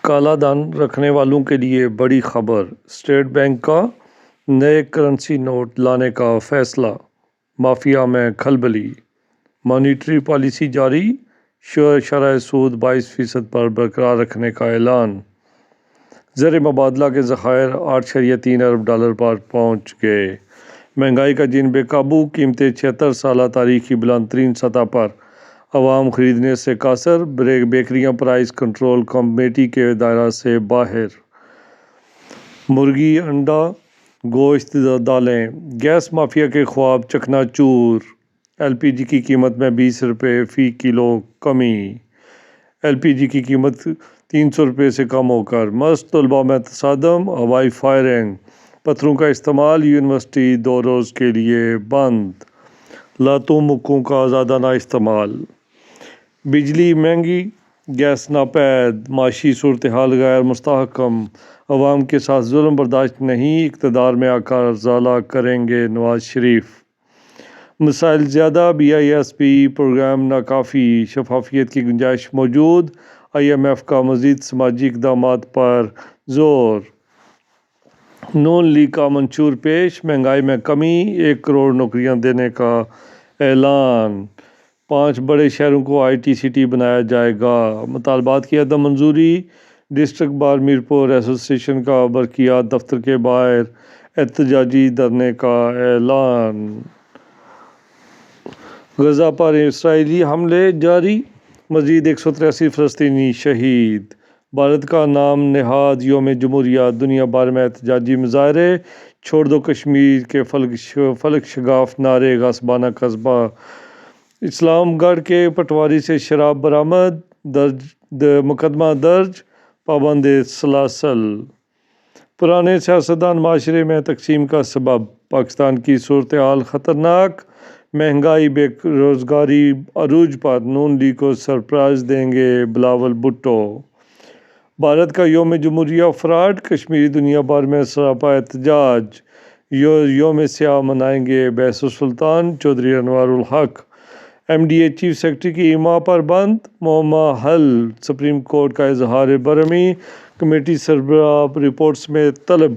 کالا دھن رکھنے والوں کے لیے بڑی خبر، اسٹیٹ بینک کا نئے کرنسی نوٹ لانے کا فیصلہ، مافیا میں کھلبلی۔ مانیٹری پالیسی جاری، شرح سود 22% پر برقرار رکھنے کا اعلان۔ زر مبادلہ کے ذخائر $8.3 ارب پر پہنچ گئے۔ مہنگائی کا جن بے قابو، قیمتیں 76 سالہ تاریخ کی بلند ترین سطح پر، عوام خریدنے سے قاصر، بیکریاں پرائس کنٹرول کمیٹی کے دائرہ سے باہر۔ مرغی، انڈا، گوشت، دالیں، گیس مافیا کے خواب چکنا چور۔ ایل پی جی کی قیمت میں 20 روپے فی کلو کمی۔ ایل پی جی کی قیمت 300 روپے سے کم ہو کر مست، طلباء میں تصادم، ہوائی فائرنگ، پتھروں کا استعمال، یونیورسٹی 2 روز کے لیے بند۔ لاتوں مکوں کا آزادانہ استعمال۔ بجلی مہنگی، گیس ناپید، معاشی صورتحال غیر مستحکم، عوام کے ساتھ ظلم برداشت نہیں، اقتدار میں آ کر ازالہ کریں گے نواز شریف۔ مسائل زیادہ، B I S P programme ناکافی، شفافیت کی گنجائش موجود، آئی ایم ایف کا مزید سماجی اقدامات پر زور۔ نون لیگ کا منشور پیش، مہنگائی میں کمی، 1 کروڑ نوکریاں دینے کا اعلان۔ 5 بڑے شہروں کو آئی ٹی سٹی بنایا جائے گا۔ مطالبات کی عدم منظوری، ڈسٹرکٹ بار میرپور ایسوسی ایشن کا برقیات دفتر کے باہر احتجاجی دھرنے کا اعلان۔ غزہ پر اسرائیلی حملے جاری، مزید 183 فلسطینی شہید۔ بھارت کا نام نہاد یوم جمہوریہ، دنیا بھر میں احتجاجی مظاہرے، چھوڑ دو کشمیر کے فلک شگاف نعرے، غاصبانہ قصبہ۔ اسلام گڑھ کے پٹواری سے شراب برآمد، مقدمہ درج، پابند سلاسل۔ پرانے سیاستدان معاشرے میں تقسیم کا سبب، پاکستان کی صورتحال خطرناک، مہنگائی، بے روزگاری عروج پر، نون لیگ کو سرپرائز دیں گے بلاول بھٹو۔ بھارت کا یوم جمہوریہ فراڈ، کشمیری دنیا بھر میں سراپا احتجاج۔ یوم سیاہ منائیں گے بحث السلطان، Chaudhry Anwar ul-Haq. M D A chief secretary کی اماں پر بند، معمہ حل، سپریم کورٹ کا اظہار برہمی۔ کمیٹی سربراہ رپورٹس میں طلب،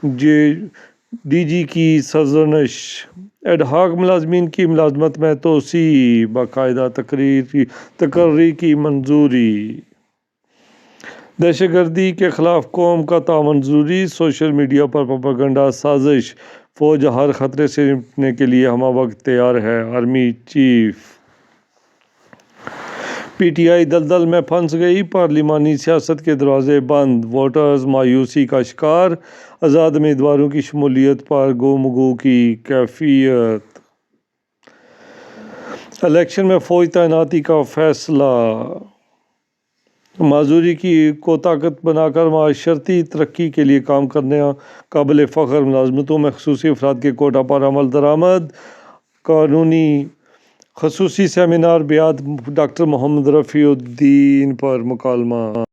ڈی جی کی سرزنش۔ ایڈ ہاک ملازمین کی ملازمت میں توسیع، باقاعدہ تقرری کی منظوری۔ دہشت گردی کے خلاف قوم کا تعاون ضروری، سوشل میڈیا پر پروپیگنڈا سازش۔ فوج ہر خطرے سے نمٹنے کے لیے ہمہ وقت تیار ہے، army chief. P T I دلدل میں پھنس گئی، پارلیمانی سیاست کے دروازے بند، ووٹرز مایوسی کا شکار، آزاد امیدواروں کی شمولیت پر گو مگو کی کیفیت۔ الیکشن میں فوج تعیناتی کا فیصلہ، معذوری کو طاقت بنا کر معاشرتی ترقی کے لیے کام کرنے قابل فخر ملازمتوں میں خصوصی افراد کے کوٹہ پر عمل درآمد۔ قانونی خصوصی سیمینار، بیعت ڈاکٹر محمد رفیع الدین پر مکالمہ۔